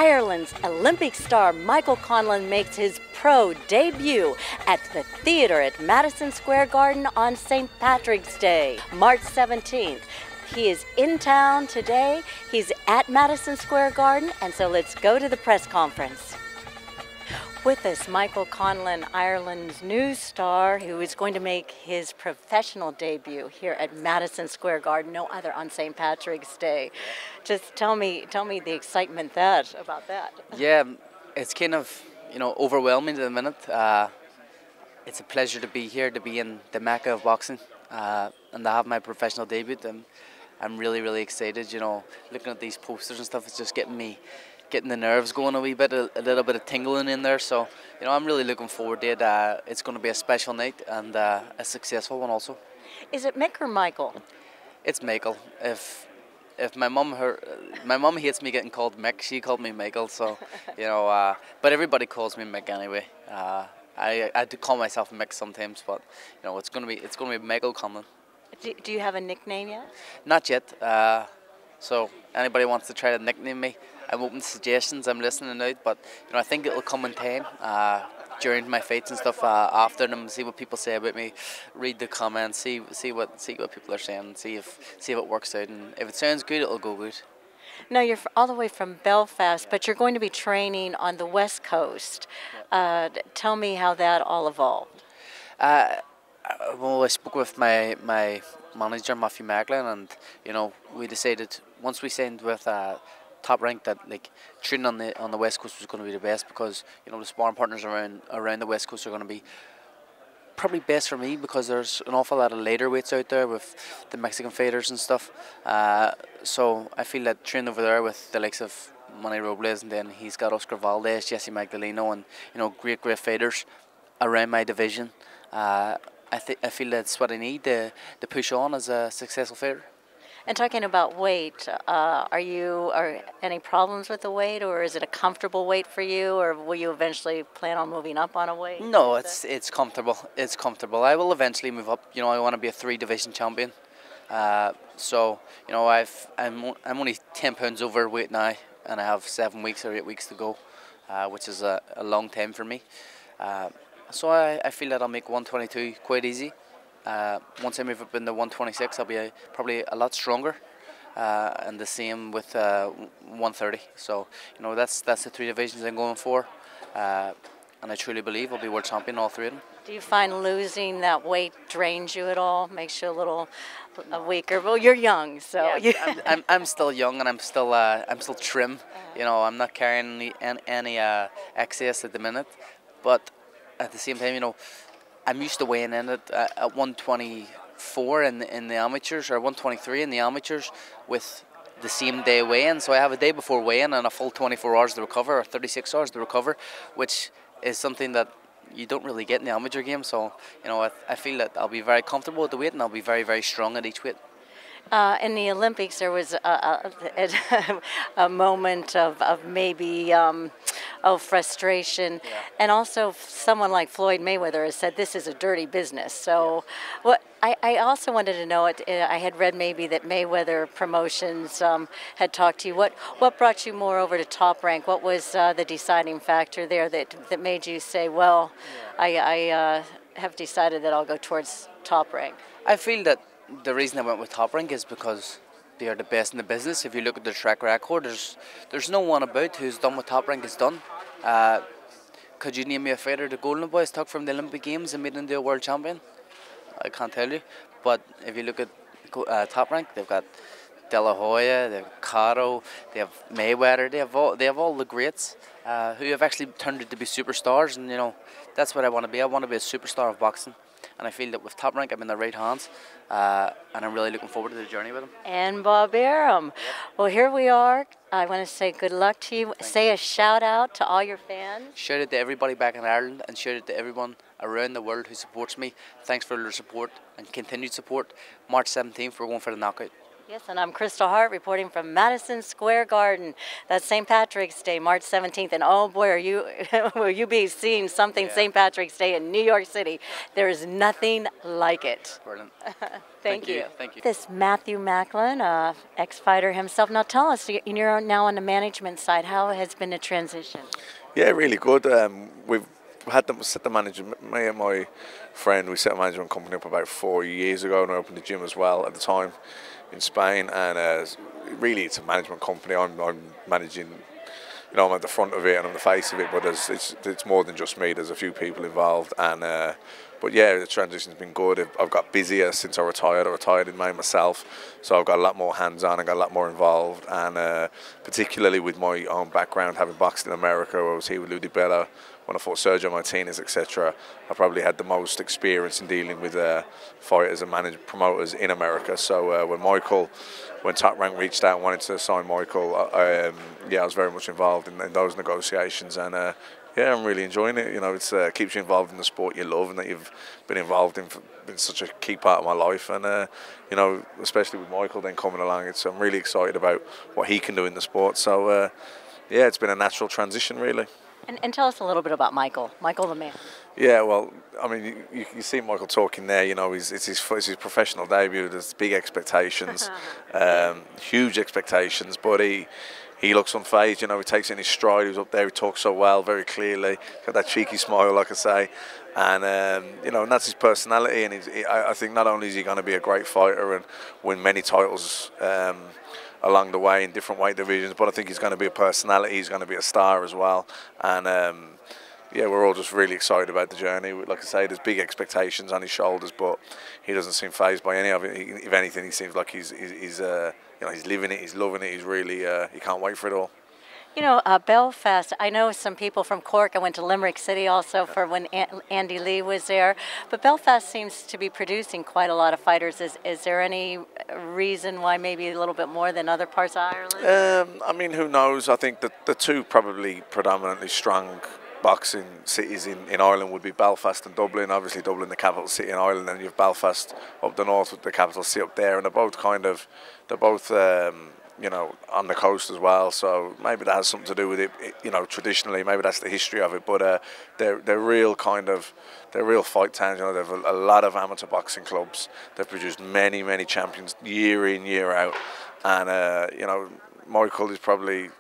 Ireland's Olympic star Michael Conlan makes his pro debut at the theater at Madison Square Garden on St. Patrick's Day, March 17th. He is in town today. He's at Madison Square Garden, and so let's go to the press conference. With us, Michael Conlan, Ireland's new star, who is going to make his professional debut here at Madison Square Garden, no other on St. Patrick's Day. Just tell me the excitement about that. Yeah, it's kind of, overwhelming at the minute. It's a pleasure to be here, to be in the Mecca of boxing, and to have my professional debut. I'm really, really excited. Looking at these posters and stuff, it's just getting the nerves going a wee bit, a little bit of tingling in there. So, I'm really looking forward to it. It's going to be a special night and a successful one also. Is it Mick or Michael? It's Michael. If my mum hates me getting called Mick, she called me Michael. So, but everybody calls me Mick anyway. I had to call myself Mick sometimes, but it's going to be Michael Conlan. Do you have a nickname yet? Not yet. So anybody wants to try to nickname me, I'm open to suggestions. I'm listening out, but I think it'll come in time during my fights and stuff. After them, see what people say about me, read the comments, see what people are saying, see if it works out, and if it sounds good, it'll go good. Now you're all the way from Belfast, but you're going to be training on the West Coast. Tell me how that all evolved. Well, I spoke with my manager, Matthew Macklin, and we decided once we signed with Top Rank that training on the West Coast was going to be the best, because the sparring partners around the West Coast are going to be probably best for me, because there's an awful lot of lighter weights out there with the Mexican fighters and stuff. So I feel that training over there with the likes of Manny Robles, and then he's got Oscar Valdez, Jesse Magdaleno, and great fighters around my division. I feel that's what I need to push on as a successful fighter. And talking about weight, are any problems with the weight, or is it a comfortable weight for you, or will you eventually plan on moving up on a weight? No, it's comfortable. It's comfortable. I will eventually move up. I want to be a 3-division champion. So I'm only 10 pounds overweight now, and I have 7 weeks or 8 weeks to go, which is a long time for me. So I feel that I'll make 122 quite easy. Once I move up into 126, I'll be probably a lot stronger, and the same with 130. So that's the 3 divisions I'm going for, and I truly believe I'll be world champion in all 3 of them. Do you find losing that weight drains you at all? Makes you a little weaker? Well, you're young, so yeah, I'm still young, and I'm still trim. I'm not carrying any excess at the minute, but at the same time, I'm used to weighing in at 124 in the amateurs, or 123 in the amateurs, with the same day weigh-in. So I have a day before weigh-in and a full 24 hours to recover, or 36 hours to recover, which is something that you don't really get in the amateur game. So I feel that I'll be very comfortable with the weight, and I'll be very, very strong at each weight. In the Olympics, there was a moment of maybe frustration, and also someone like Floyd Mayweather has said this is a dirty business. So, what I also wanted to know, I had read maybe that Mayweather Promotions had talked to you. What brought you more over to Top Rank? What was the deciding factor there that made you say, well, I have decided that I'll go towards Top Rank? I feel that the reason I went with Top Rank is because they are the best in the business. If you look at their track record, there's no one about who's done what Top Rank has done. Could you name me a fighter the Golden Boys took from the Olympic Games and made into a world champion? I can't tell you. But if you look at Top Rank, they've got De La Hoya, they have Cotto, they have Mayweather, they have all the greats who have actually turned out to be superstars, and that's what I want to be. I want to be a superstar of boxing. And I feel that with Top Rank, I'm in the right hands, and I'm really looking forward to the journey with him. And Bob Arum. Yep. Well, here we are. I want to say good luck to you. Say a shout out to all your fans. Shout out to everybody back in Ireland, and shout out to everyone around the world who supports me. Thanks for their support and continued support. March 17th, we're going for the knockout. Yes, and I'm Kristal Hart reporting from Madison Square Garden. That's St. Patrick's Day, March 17th. And oh boy, are you will you be seeing something St. Patrick's Day in New York City. There is nothing like it. Brilliant. Thank you. Thank you. This Matthew Macklin, ex-fighter himself. Now tell us, you're now on the management side. How has been the transition? Yeah, really good. We've had them set the management. Me and my friend, we set a management company up about 4 years ago, and I opened the gym as well at the time in Spain. And really, it's a management company. I'm managing. You know, I'm at the front of it and I'm the face of it, but it's more than just me. There's a few people involved, and but yeah, the transition's been good. I've got busier since I retired. I retired in May myself, so I've got a lot more hands-on and got a lot more involved. And particularly with my own background, having boxed in America, I was here with Lou DiBella when I fought Sergio Martinez, etc. I probably had the most experience in dealing with fighters and promoters in America. So when Top Rank reached out and wanted to sign Michael, I was very much involved in those negotiations, and yeah, I'm really enjoying it. You know, it's keeps you involved in the sport you love and that you've been involved in. Been such a key part of my life, and you know, especially with Michael then coming along, I'm really excited about what he can do in the sport. So yeah, it's been a natural transition, really. And tell us a little bit about Michael the man. Yeah, well, I mean, you see Michael talking there. You know, it's his professional debut. There's big expectations, huge expectations, but he looks unfazed. You know, he takes it in his stride. He was up there. He talks so well, very clearly. Got that cheeky smile, like I say, and you know, and that's his personality. And I think not only is he going to be a great fighter and win many titles along the way in different weight divisions, but I think he's going to be a personality. He's going to be a star as well. And yeah, we're all just really excited about the journey. Like I say, there's big expectations on his shoulders, but he doesn't seem fazed by any of it. If anything, he seems like he's you know, he's living it, he's loving it, he's really he can't wait for it all. You know, Belfast, I know some people from Cork. I went to Limerick City also for when Andy Lee was there. But Belfast seems to be producing quite a lot of fighters. Is there any reason why maybe a little bit more than other parts of Ireland? I mean, who knows? I think that the two probably predominantly strong boxing cities in Ireland would be Belfast and Dublin. Obviously Dublin, the capital city in Ireland, and you have Belfast up the north with the capital city up there, and they're both you know, on the coast as well, so maybe that has something to do with it. You know, traditionally, maybe that's the history of it. But they're real fight towns. You know, they have a lot of amateur boxing clubs. They've produced many champions year in, year out, and you know, Michael is probably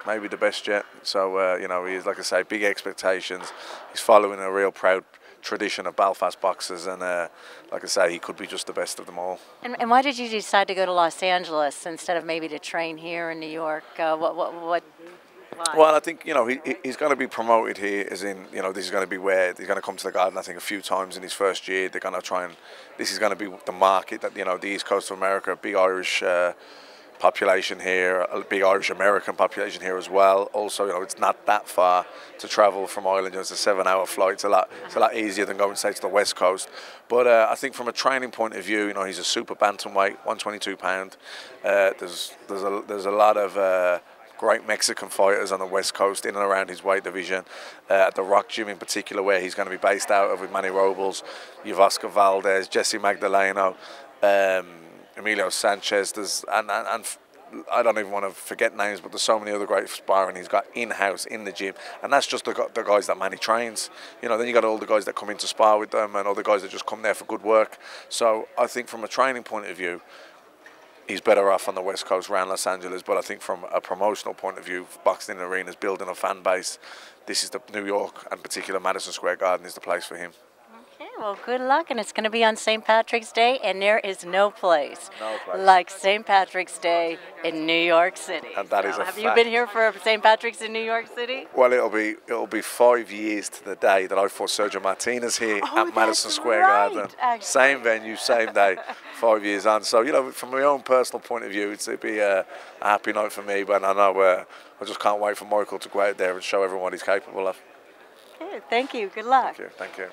maybe the best yet. So you know, he is, like I say, big expectations. He's following a real proud tradition of Belfast boxers, and like I say, he could be just the best of them all. And why did you decide to go to Los Angeles instead of maybe to train here in New York? Why? Well, I think, you know, he's going to be promoted here, as in, you know, this is going to be where he's going to come to the Garden, I think, a few times in his first year. They're going to try and, this is going to be the market that, you know, the East Coast of America, big Irish population here, a big Irish American population here as well. Also, you know, it's not that far to travel from Ireland. You know, it's a 7-hour flight. It's a lot easier than going, say, to the West Coast. But I think from a training point of view, you know, he's a super bantamweight, 122 pound. There's a lot of great Mexican fighters on the West Coast in and around his weight division. At the Rock Gym in particular, where he's going to be based out of with Manny Robles, you've Oscar Valdez, Jesse Magdaleno, Emilio Sanchez, and I don't even want to forget names, but there's so many other great sparring he's got in-house in the gym, and that's just the guys that Manny trains. You know, then you got all the guys that come in to spar with them, and all the guys that just come there for good work. So I think from a training point of view, he's better off on the West Coast around Los Angeles. But I think from a promotional point of view, boxing in arenas, building a fan base, this is the New York, and particular Madison Square Garden is the place for him. Okay, well, good luck, and it's going to be on St. Patrick's Day, and there is no place like St. Patrick's Day in New York City. And that is a Have fact. you been here for St. Patrick's in New York City? Well, it'll be 5 years to the day that I fought Sergio Martinez here at Madison Square Garden. Actually. Same venue, same day, 5 years on. So, you know, from my own personal point of view, it'd be a happy night for me, but I know I just can't wait for Michael to go out there and show everyone what he's capable of. Okay, thank you. Good luck. Thank you.